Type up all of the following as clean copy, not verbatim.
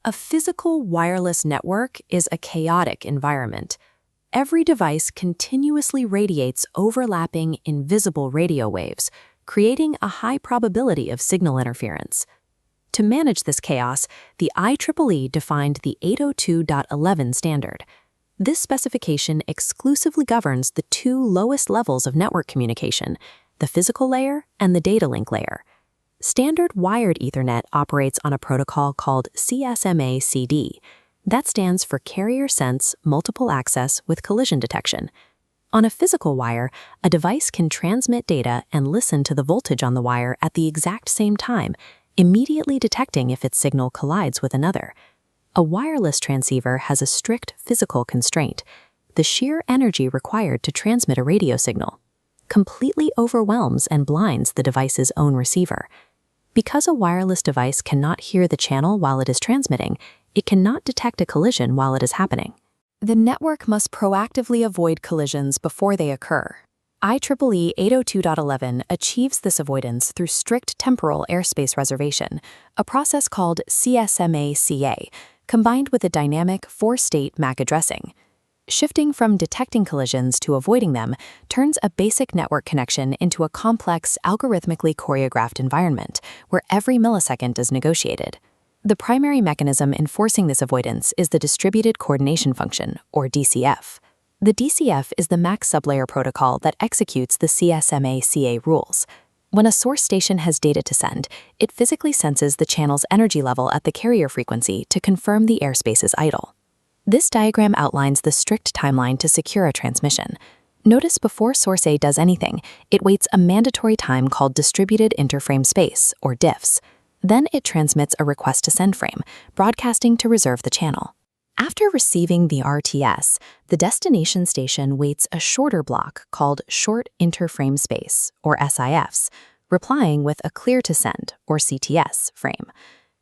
A physical wireless network is a chaotic environment. Every device continuously radiates overlapping, invisible radio waves, creating a high probability of signal interference. To manage this chaos, the IEEE defined the 802.11 standard. This specification exclusively governs the two lowest levels of network communication, the physical layer and the data link layer. Standard wired Ethernet operates on a protocol called CSMA-CD. That stands for Carrier Sense Multiple Access with Collision Detection. On a physical wire, a device can transmit data and listen to the voltage on the wire at the exact same time, immediately detecting if its signal collides with another. A wireless transceiver has a strict physical constraint: the sheer energy required to transmit a radio signal completely overwhelms and blinds the device's own receiver. Because a wireless device cannot hear the channel while it is transmitting, it cannot detect a collision while it is happening. The network must proactively avoid collisions before they occur. IEEE 802.11 achieves this avoidance through strict temporal airspace reservation, a process called CSMA-CA, combined with a dynamic four-state MAC addressing. Shifting from detecting collisions to avoiding them turns a basic network connection into a complex, algorithmically choreographed environment where every millisecond is negotiated. The primary mechanism enforcing this avoidance is the Distributed Coordination Function, or DCF. The DCF is the MAC sublayer protocol that executes the CSMA-CA rules. When a source station has data to send, it physically senses the channel's energy level at the carrier frequency to confirm the airspace is idle. This diagram outlines the strict timeline to secure a transmission. Notice before source A does anything, it waits a mandatory time called Distributed Interframe Space, or DIFS. Then it transmits a request to send frame, broadcasting to reserve the channel. After receiving the RTS, the destination station waits a shorter block called Short Interframe Space, or SIFs, replying with a Clear to Send, or CTS, frame.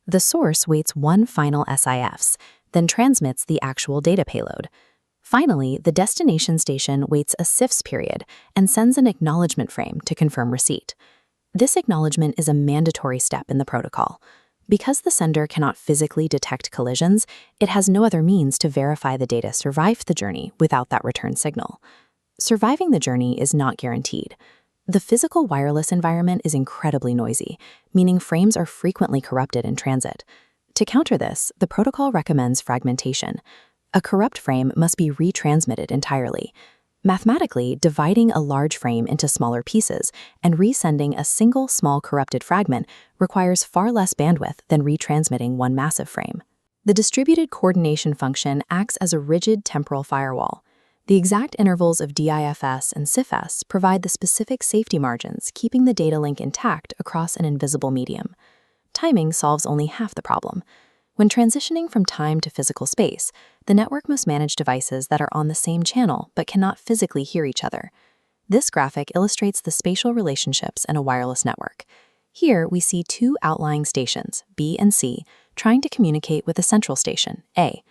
The source waits one final SIFs, then transmits the actual data payload. Finally, the destination station waits a SIFS period and sends an acknowledgement frame to confirm receipt. This acknowledgement is a mandatory step in the protocol. Because the sender cannot physically detect collisions, it has no other means to verify the data survived the journey without that return signal. Surviving the journey is not guaranteed. The physical wireless environment is incredibly noisy, meaning frames are frequently corrupted in transit. To counter this, the protocol recommends fragmentation. A corrupt frame must be retransmitted entirely. Mathematically, dividing a large frame into smaller pieces and resending a single small corrupted fragment requires far less bandwidth than retransmitting one massive frame. The distributed coordination function acts as a rigid temporal firewall. The exact intervals of DIFS and CIFS provide the specific safety margins, keeping the data link intact across an invisible medium. Timing solves only half the problem. When transitioning from time to physical space, the network must manage devices that are on the same channel but cannot physically hear each other. This graphic illustrates the spatial relationships in a wireless network. Here we see two outlying stations, B and C, trying to communicate with a central station, A.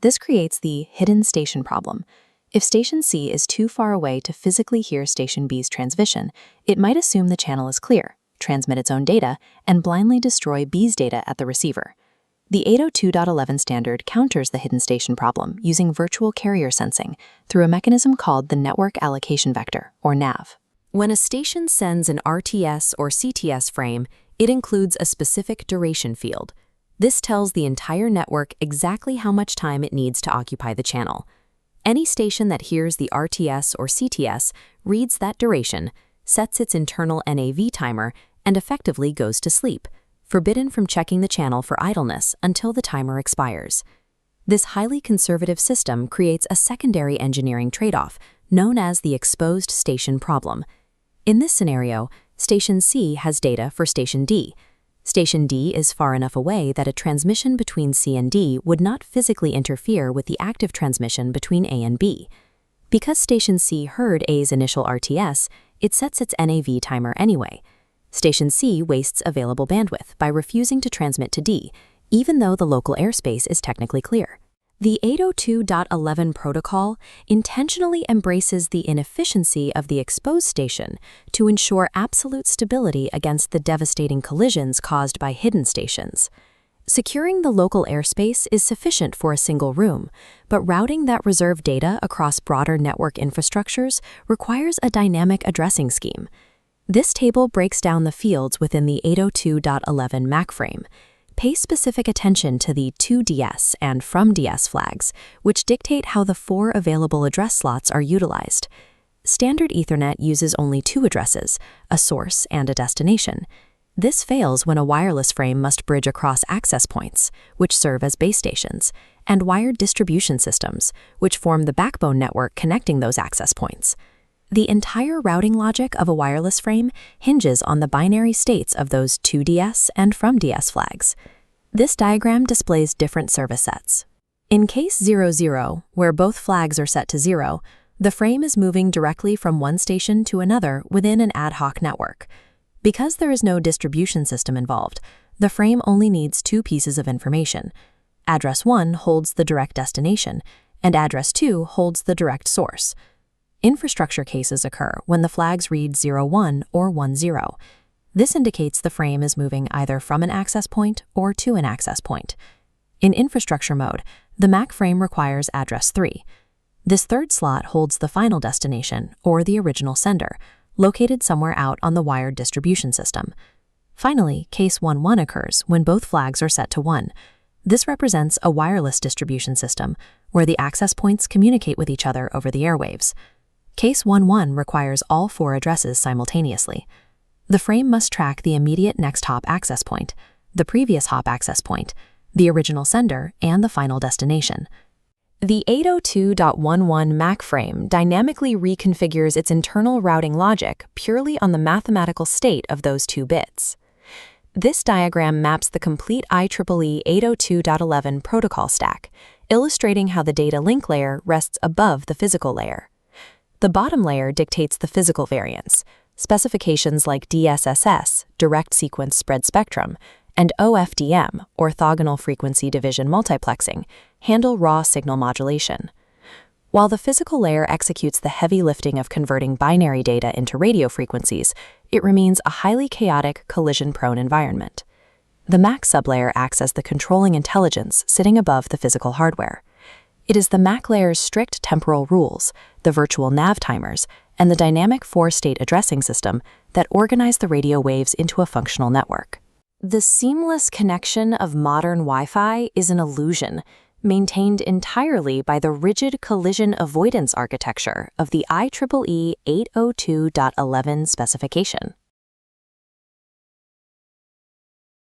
This creates the hidden station problem. If station C is too far away to physically hear station B's transmission, it might assume the channel is clear, transmit its own data, and blindly destroy B's data at the receiver. The 802.11 standard counters the hidden station problem using virtual carrier sensing through a mechanism called the Network Allocation Vector, or NAV. When a station sends an RTS or CTS frame, it includes a specific duration field. This tells the entire network exactly how much time it needs to occupy the channel. Any station that hears the RTS or CTS reads that duration, sets its internal NAV timer, and effectively goes to sleep, forbidden from checking the channel for idleness until the timer expires. This highly conservative system creates a secondary engineering trade-off known as the exposed station problem. In this scenario, Station C has data for Station D. Station D is far enough away that a transmission between C and D would not physically interfere with the active transmission between A and B. Because Station C heard A's initial RTS, it sets its NAV timer anyway. Station C wastes available bandwidth by refusing to transmit to D, even though the local airspace is technically clear. The 802.11 protocol intentionally embraces the inefficiency of the exposed station to ensure absolute stability against the devastating collisions caused by hidden stations. Securing the local airspace is sufficient for a single room, but routing that reserved data across broader network infrastructures requires a dynamic addressing scheme. This table breaks down the fields within the 802.11 MAC frame. Pay specific attention to the to_DS and from_DS flags, which dictate how the 4 available address slots are utilized. Standard Ethernet uses only 2 addresses, a source and a destination. This fails when a wireless frame must bridge across access points, which serve as base stations, and wired distribution systems, which form the backbone network connecting those access points. The entire routing logic of a wireless frame hinges on the binary states of those to_DS and from_DS flags. This diagram displays different service sets. In case 00, where both flags are set to 0, the frame is moving directly from one station to another within an ad hoc network. Because there is no distribution system involved, the frame only needs 2 pieces of information. Address 1 holds the direct destination, and address 2 holds the direct source. Infrastructure cases occur when the flags read 01 or 10. This indicates the frame is moving either from an access point or to an access point. In infrastructure mode, the MAC frame requires address 3. This third slot holds the final destination, or the original sender, located somewhere out on the wired distribution system. Finally, case 11 occurs when both flags are set to 1. This represents a wireless distribution system, where the access points communicate with each other over the airwaves. Case 11 requires all 4 addresses simultaneously. The frame must track the immediate next hop access point, the previous hop access point, the original sender, and the final destination. The 802.11 MAC frame dynamically reconfigures its internal routing logic purely on the mathematical state of those 2 bits. This diagram maps the complete IEEE 802.11 protocol stack, illustrating how the data link layer rests above the physical layer. The bottom layer dictates the physical variants. Specifications like DSSS, direct sequence spread spectrum, and OFDM, orthogonal frequency division multiplexing, handle raw signal modulation. While the physical layer executes the heavy lifting of converting binary data into radio frequencies, it remains a highly chaotic, collision-prone environment. The MAC sublayer acts as the controlling intelligence sitting above the physical hardware. It is the MAC layer's strict temporal rules, the virtual nav timers, and the dynamic 4-state addressing system that organize the radio waves into a functional network. The seamless connection of modern Wi-Fi is an illusion, maintained entirely by the rigid collision avoidance architecture of the IEEE 802.11 specification.